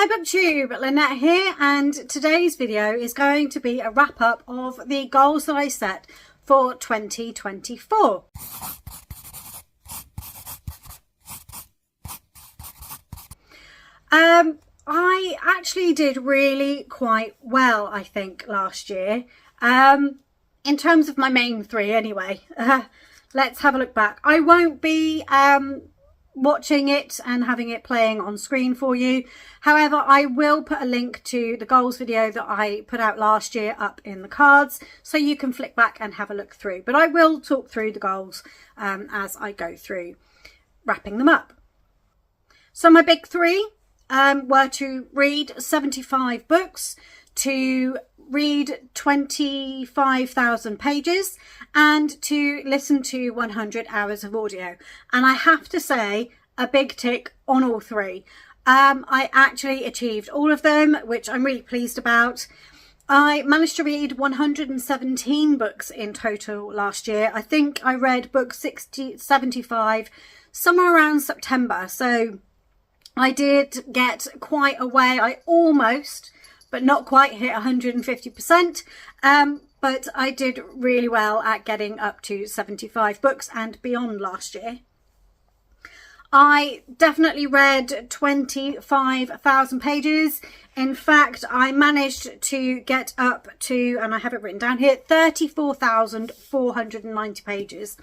Hi BookTube, Lynette here, and today's video is going to be a wrap up of the goals that I set for 2024. I actually did really quite well, I think, last year, in terms of my main three anyway. Let's have a look back. I won't be watching it and having it playing on screen for you. However, I will put a link to the goals video that I put out last year up in the cards, so you can flick back and have a look through. But I will talk through the goals as I go through wrapping them up. So my big three were to read 75 books, to read 25,000 pages, and to listen to 100 hours of audio. And I have to say, a big tick on all three. I actually achieved all of them, which I'm really pleased about. I managed to read 117 books in total last year. I think I read book 75 somewhere around September. So I did get quite a way. I almost, but not quite, hit 150%. But I did really well at getting up to 75 books and beyond last year. I definitely read 25,000 pages. In fact, I managed to get up to, and I have it written down here, 34,490 pages.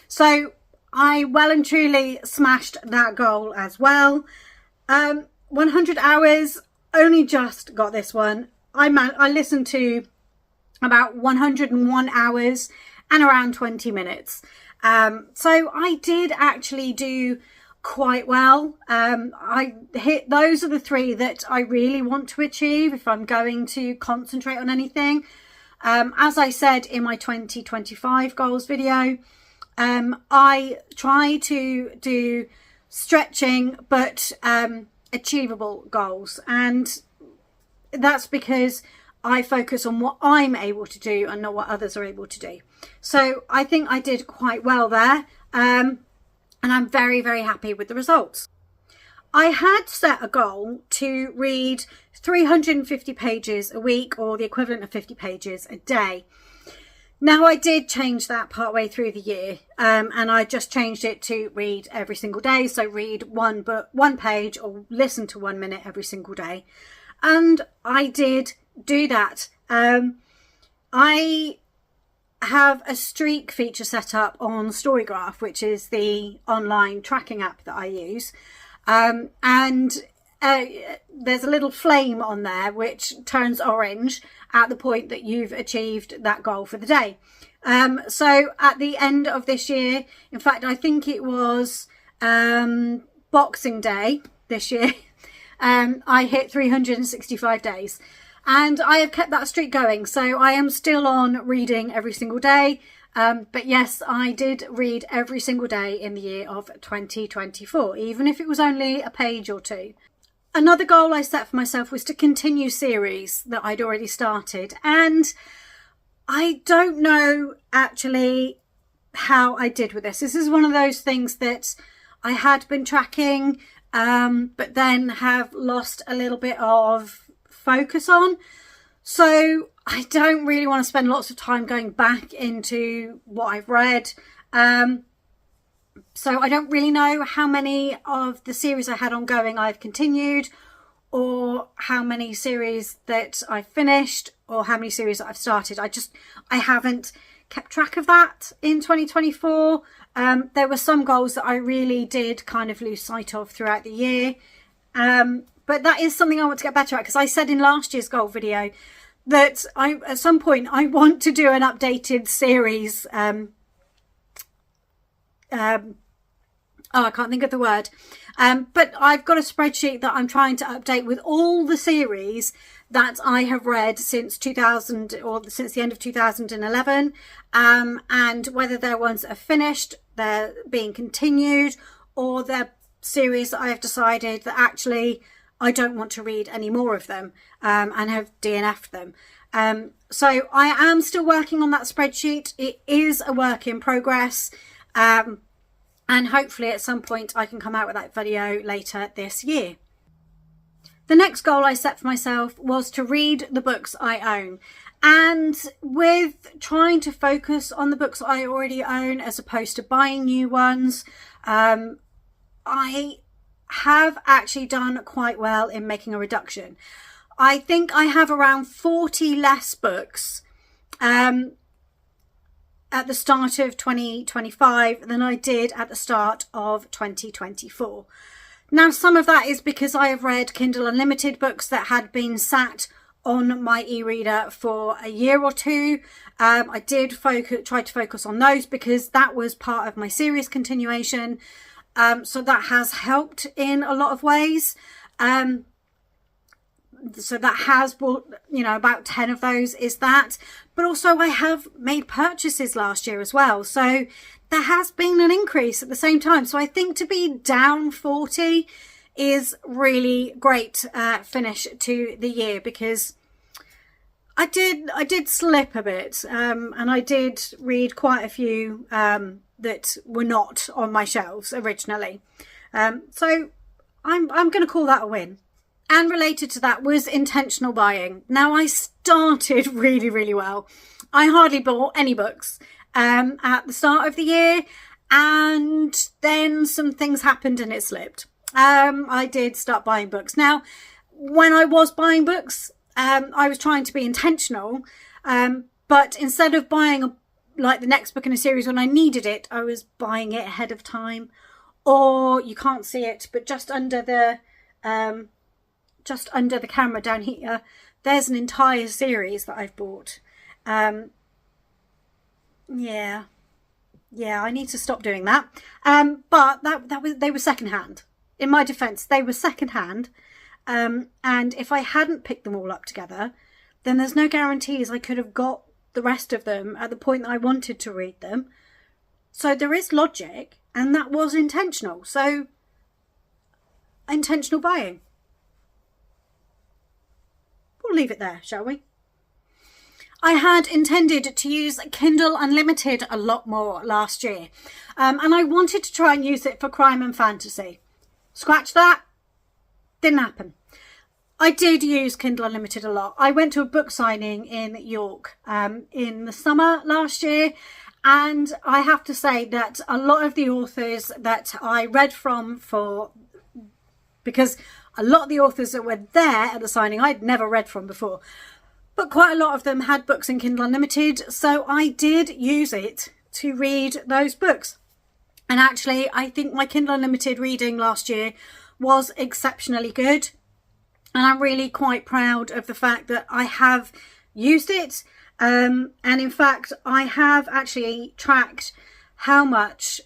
So I well and truly smashed that goal as well. 100 hours, only just got this one. I listened to about 101 hours and around 20 minutes. So I did actually do quite well. Those are the three that I really want to achieve if I'm going to concentrate on anything. As I said in my 2025 goals video, I try to do stretching but achievable goals, and that's because I focus on what I'm able to do and not what others are able to do. So I think I did quite well there, and I'm very, very happy with the results. I had set a goal to read 350 pages a week, or the equivalent of 50 pages a day. Now, I did change that partway through the year, and I just changed it to read every single day. So read one book, one page, or listen to 1 minute every single day. And I did do that. I have a streak feature set up on Storygraph, which is the online tracking app that I use. There's a little flame on there which turns orange at the point that you've achieved that goal for the day. So at the end of this year, in fact, I think it was Boxing Day this year, I hit 365 days. And I have kept that streak going. So I am still on reading every single day. But yes, I did read every single day in the year of 2024, even if it was only a page or two. Another goal I set for myself was to continue series that I'd already started. And I don't know actually how I did with this. This is one of those things that I had been tracking, but then have lost a little bit of focus on. So I don't really want to spend lots of time going back into what I've read. So I don't really know how many of the series I had ongoing I've continued, or how many series that I've finished, or how many series that I've started. I haven't kept track of that in 2024. There were some goals that I really did kind of lose sight of throughout the year. But that is something I want to get better at, because I said in last year's goal video that at some point I want to do an updated series. I can't think of the word. But I've got a spreadsheet that I'm trying to update with all the series that I have read since 2000, or since the end of 2011, and whether they're ones that are finished, they're being continued, or they're series that I have decided that actually I don't want to read any more of them, and have DNF'd them. So I am still working on that spreadsheet. It is a work in progress. And hopefully at some point I can come out with that video later this year. The the next goal I set for myself was to read the books I own. And with trying to focus on the books I already own as opposed to buying new ones, I have actually done quite well in making a reduction. I think I have around 40 less books at the start of 2025 than I did at the start of 2024. Now, some of that is because I have read Kindle Unlimited books that had been sat on my e-reader for a year or two. I did try to focus on those because that was part of my series continuation. So that has helped in a lot of ways. So that has bought, about 10 of those is that. But also I have made purchases last year as well. So there has been an increase at the same time. So I think to be down 40 is really great finish to the year, because I did slip a bit, and I did read quite a few that were not on my shelves originally. So I'm going to call that a win. And related to that was intentional buying. Now, I started really, really well. I hardly bought any books at the start of the year, and then some things happened and it slipped. I did start buying books. Now, when I was buying books, I was trying to be intentional, but instead of buying like the next book in a series when I needed it, I was buying it ahead of time. Or you can't see it, but just under the camera down here, there's an entire series that I've bought. Yeah, I need to stop doing that. But they were secondhand. In my defence, they were secondhand. And if I hadn't picked them all up together, then there's no guarantees I could have got the rest of them at the point that I wanted to read them. So there is logic, and that was intentional. So, intentional buying. We'll leave it there, shall we? I had intended to use Kindle Unlimited a lot more last year. And I wanted to try and use it for crime and fantasy. Scratch that. Didn't happen. I did use Kindle Unlimited a lot. I went to a book signing in York in the summer last year, and I have to say that a lot of the authors that I read from because a lot of the authors that were there at the signing I'd never read from before, but quite a lot of them had books in Kindle Unlimited, so I did use it to read those books. And actually, I think my Kindle Unlimited reading last year was exceptionally good. And I'm really quite proud of the fact that I have used it. And in fact, I have actually tracked how much,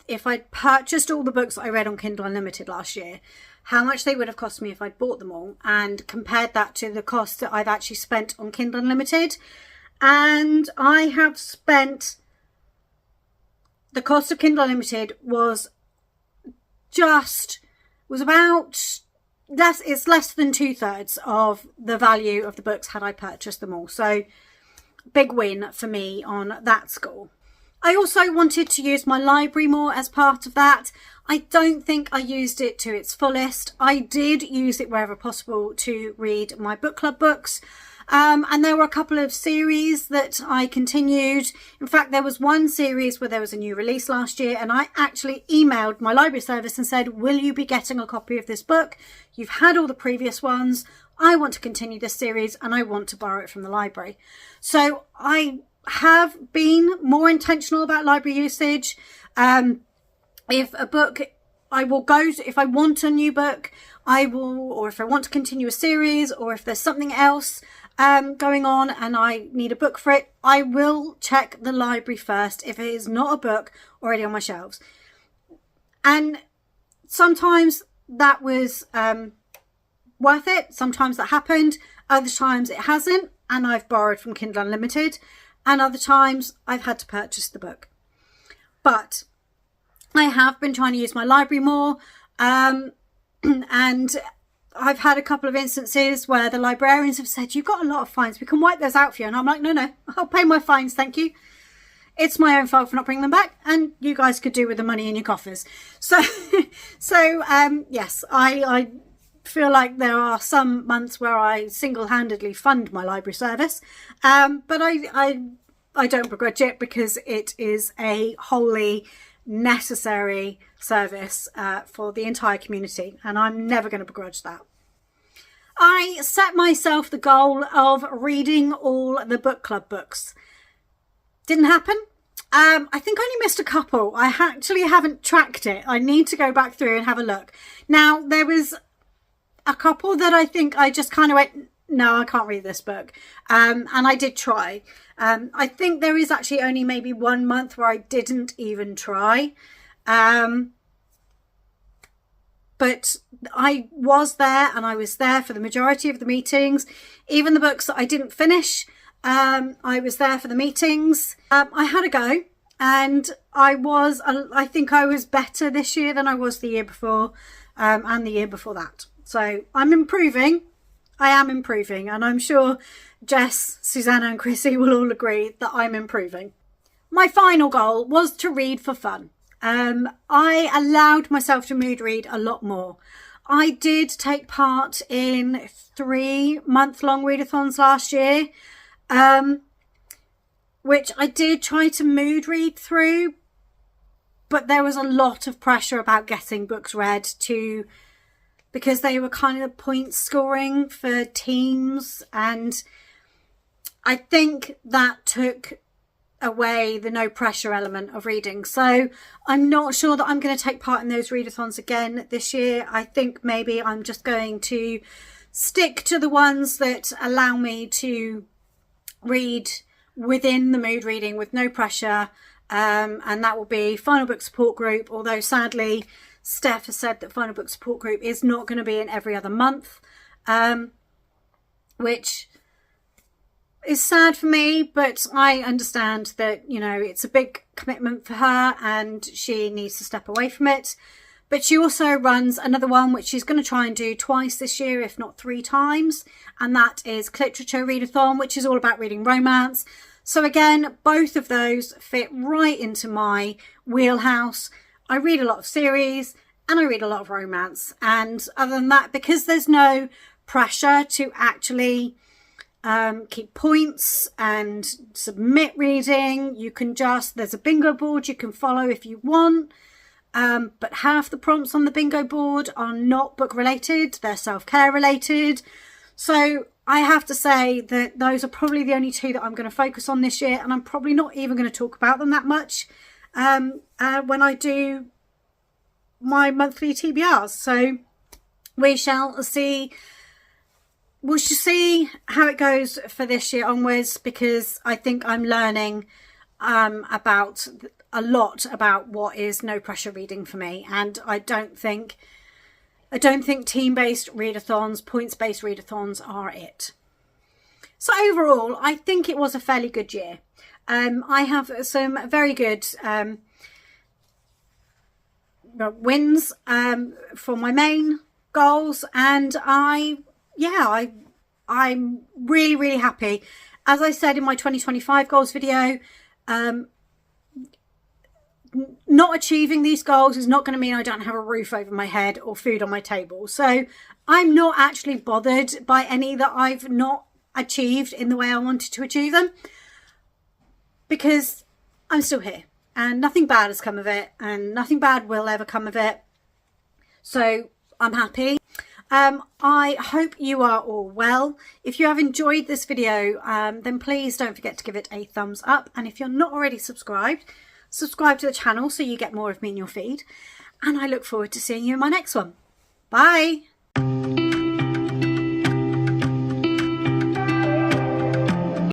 if I'd purchased all the books I read on Kindle Unlimited last year, how much they would have cost me if I'd bought them all, and compared that to the cost that I've actually spent on Kindle Unlimited. And I have spent, the cost of Kindle Unlimited was about, it's less than 2/3 of the value of the books had I purchased them all. So big win for me on that score. I also wanted to use my library more as part of that. I don't think I used it to its fullest. I did use it wherever possible to read my book club books. And there were a couple of series that I continued. In fact, there was one series where there was a new release last year, and I actually emailed my library service and said, will you be getting a copy of this book? You've had all the previous ones. I want to continue this series and I want to borrow it from the library. So I have been more intentional about library usage. If a book, if I want a new book, I will, or if I want to continue a series, or if there's something else going on and I need a book for it, I will check the library first if it is not a book already on my shelves. And sometimes that was worth it. Sometimes that happened. Other times it hasn't, and I've borrowed from Kindle Unlimited. And other times I've had to purchase the book. But I have been trying to use my library more. And I've had a couple of instances where the librarians have said, you've got a lot of fines, we can wipe those out for you. And I'm like, no, I'll pay my fines, thank you. It's my own fault for not bringing them back, and you guys could do with the money in your coffers. So yes, I feel like there are some months where I single-handedly fund my library service, but I don't begrudge it, because it is a wholly necessary service for the entire community, and I'm never going to begrudge that. I set myself the goal of reading all the book club books. Didn't happen. I think I only missed a couple. I actually haven't tracked it. I need to go back through and have a look. Now, there was a couple that I think I just kind of went, no, I can't read this book. And I did try. I think there is actually only maybe 1 month where I didn't even try. But I was there, and I was there for the majority of the meetings. Even the books that I didn't finish, I was there for the meetings. I had a go, and I think I was better this year than I was the year before, and the year before that. So I'm improving. I am improving, and I'm sure Jess, Susanna and Chrissy will all agree that I'm improving. My final goal was to read for fun. I allowed myself to mood read a lot more. I did take part in 3 month-long readathons last year, which I did try to mood read through, but there was a lot of pressure about getting books read because they were kind of point scoring for teams, and I think that took away the no pressure element of reading. So I'm not sure that I'm going to take part in those readathons again this year. I think maybe I'm just going to stick to the ones that allow me to read within the mood reading with no pressure, and that will be Final Book Support Group, although sadly Steph has said that Final Book Support Group is not going to be in every other month, which is sad for me, but I understand that, you know, it's a big commitment for her and she needs to step away from it. But she also runs another one which she's going to try and do twice this year, if not 3 times, and that is Cliterature Readathon, which is all about reading romance. So again, both of those fit right into my wheelhouse. I read a lot of series and I read a lot of romance, and other than that, because there's no pressure to actually keep points and submit reading, you can there's a bingo board you can follow if you want, but half the prompts on the bingo board are not book related, they're self-care related. So I have to say that those are probably the only 2 that I'm going to focus on this year, and I'm probably not even going to talk about them that much when I do my monthly TBRs. So we shall see. We shall see how it goes for this year onwards, because I think I'm learning about a lot about what is no pressure reading for me, and I don't think team-based readathons, points-based readathons are it. So overall, I think it was a fairly good year. I have some very good wins for my main goals, and I'm really, really happy. As I said in my 2025 goals video, not achieving these goals is not going to mean I don't have a roof over my head or food on my table. So I'm not actually bothered by any that I've not achieved in the way I wanted to achieve them, because I'm still here and nothing bad has come of it, and nothing bad will ever come of it. So I'm happy. I hope you are all well. If you have enjoyed this video, then please don't forget to give it a thumbs up. And if you're not already subscribed, subscribe to the channel so you get more of me in your feed. And I look forward to seeing you in my next one. Bye.